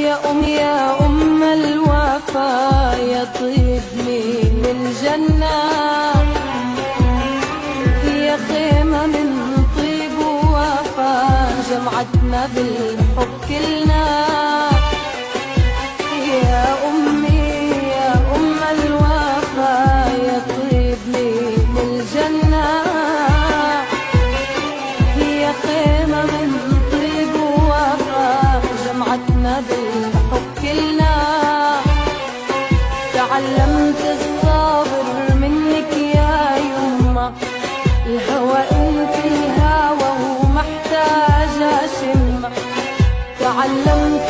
يا أم الوفا يا طيب من الجنة، يا خيمة من طيب ووفا جمعتنا بالحب كلنا. يا أمي يا أم الوفا يا طيب من الجنة، يا خيمة من طيب ووفا جمعتنا بالحب كلنا. تعلمت الصبر منك يا يما، الهوى انت الهوى ومحتاجة شمة. تعلمت